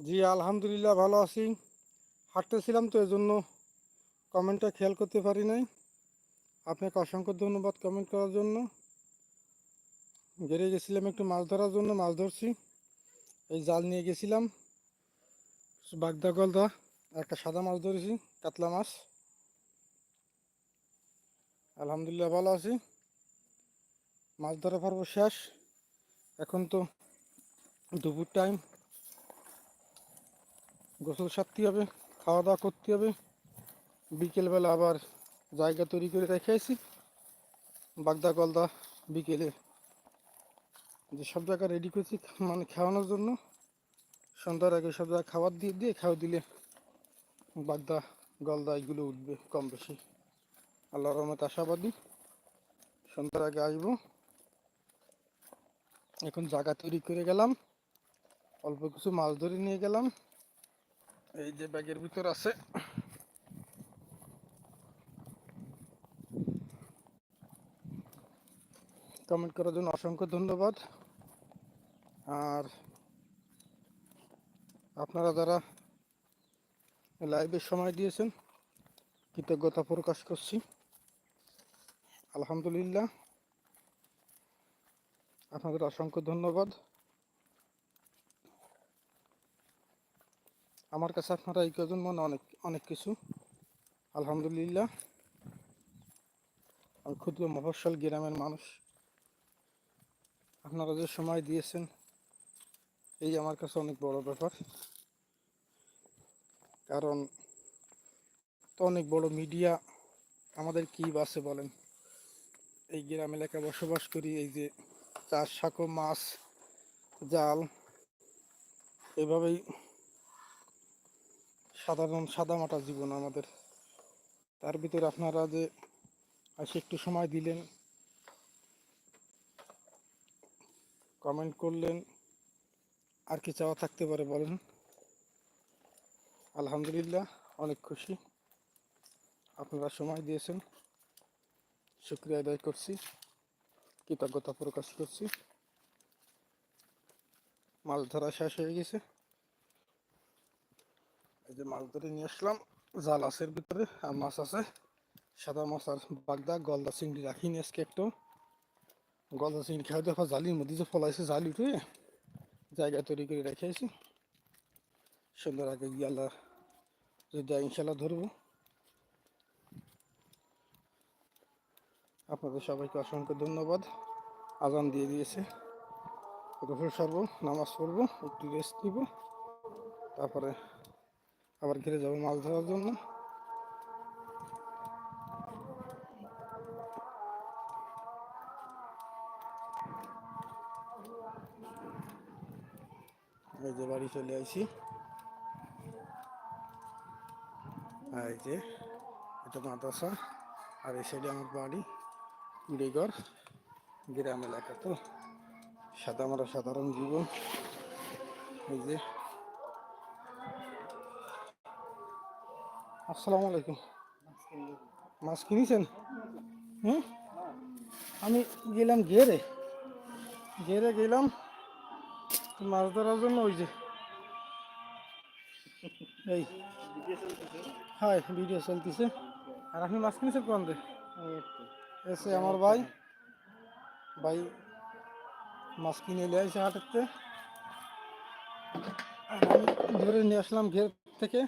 জি আলহামদুলিল্লাহ ভালো আছি। হাঁটতেছিলাম তো এজন্য কমেন্টটা খেয়াল করতে পারি নাই। আপনাকে অসংখ্য ধন্যবাদ কমেন্ট করার জন্য। বেরিয়ে গেছিলাম একটু মাছ ধরার জন্য, মাছ ধরছি। এই জাল নিয়ে গেছিলাম, বাগদা গলদা একটা সাদা মাছ ধরেছি, কাতলা মাছ। আলহামদুলিল্লাহ ভালো আছি। মাছ ধরা পর্ব শেষ। এখন তো দুপুর টাইম, গোসল সারতে হবে, খাওয়া দাওয়া করতে হবে। বিকেলবেলা আবার জায়গা তৈরি করে রেখেছি বাগদা গলদা বিকেলে যে সব জায়গা রেডি করছি, মানে খাওয়ানোর জন্য। সন্ধ্যার আগে সব জায়গায় খাবার দিয়ে দিয়ে খাওয়া দিলে বাগদা গলদা এগুলো উঠবে কম বেশি। আল্লাহর রহমতে আশাবাদী সন্ধ্যার আগে আসবো। এখন জায়গা তৈরি করে গেলাম, অল্প কিছু মাছ ধরে নিয়ে গেলাম। এই যে ব্যাগের ভিতর আছে। কমেন্ট করার জন্য অসংখ্য ধন্যবাদ। আর আপনারা যারা লাইভে সময় দিয়েছেন, কৃতজ্ঞতা প্রকাশ করছি। আলহামদুলিল্লাহ, আপনাদের অসংখ্য ধন্যবাদ। আমার কাছে আপনারা এই কজন মনে অনেক অনেক কিছু। আলহামদুলিল্লাহ, আমি ক্ষুদ্র মফস্বল গ্রামের মানুষ। আপনারা যে সময় দিয়েছেন এই আমার কাছে অনেক বড় ব্যাপার। কারণ তো অনেক বড় মিডিয়া আমাদের কি বাসে বলেন। এই গ্রাম এলাকায় বসবাস করি, এই যে চাষ সাঁকো মাছ জাল, এভাবেই সাধারণ সাদামাটা জীবন আমাদের। তার ভিতরে আপনারা যে এসে একটু সময় দিলেন, কমেন্ট করলেন, আর কি চাওয়া থাকতে পারে বলেন। আলহামদুলিল্লাহ, অনেক খুশি আপনারা সময় দিয়েছেন। শুকরিয়া আদায় করছি, কৃতজ্ঞতা প্রকাশ করছি। মাছ ধরা শেষ হয়ে গেছে। এই যে মাছ ধরে নিয়ে আসলাম, জাল আছে ভিতরে আর মাছ আছে, সাদা মাছ আর বাগদা গলদা চিংড়ি রাখিনি আজকে একটু। গলদা চিংড়ি খাওয়া দেখা জালির মধ্যে যে ফলাইছে, জাল উঠে জায়গা তৈরি করে রেখেছি। সুন্দর আগে গিয়ে আল্লাহ যদি ইনশাল্লাহ ধরবো। আপনাদের সবাইকে অসংখ্য ধন্যবাদ। আজান দিয়ে দিয়েছে, গোসল সারবো, নামাজ পড়বো, একটু রেস্ট নিব, তারপরে আবার ঘিরে যাবো মাছ ধরার জন্য। এই যে বাড়ি চলে আইছি। আর এই যে এটা মাদ্রাসা, আর এই সাইডে আমার বাড়ি কুড়িঘর। গ্রাম এলাকা তো সাদামাটা সাধারণ জীবন। এই যে আসসালামু আলাইকুম। মাছ কিনেছেন? হুম, আমি গেলাম ঘেরে ঘেরে গেলাম মাছ ধরার জন্য। ওই যে এই হ্যাঁ ভিডিও চলতেছে। আর আপনি মাছ কিনেছেন কোন দে? এসে আমার ভাই ভাই মাছ কিনে নিয়ে আসে হাটেরতে। আমি ধরে নিয়ে আসলাম ঘের থেকে।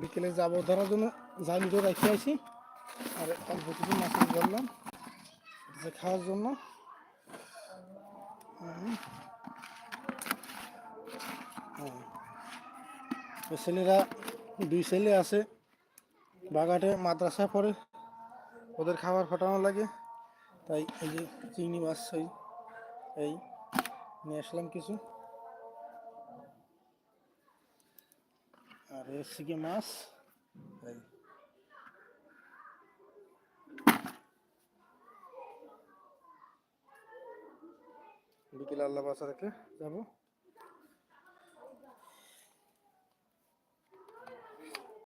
বিকেলে যাবো ধরার জন্য, জাল ধরে রেখে আসি। আর অল্প কিছু মাছ ধরলাম খাওয়ার জন্য। ছেলেরা দুই ছেলে আছে, বাগাটে মাদ্রাসা পড়ে, ওদের খাবার ফাটানো লাগে। তাই এই যে চিংড়ি মাছ এই নিয়ে আসলাম কিছু। আর এসছি কি মাছ এই বিকেলে আল্লাহ বাসা রেখে যাবো।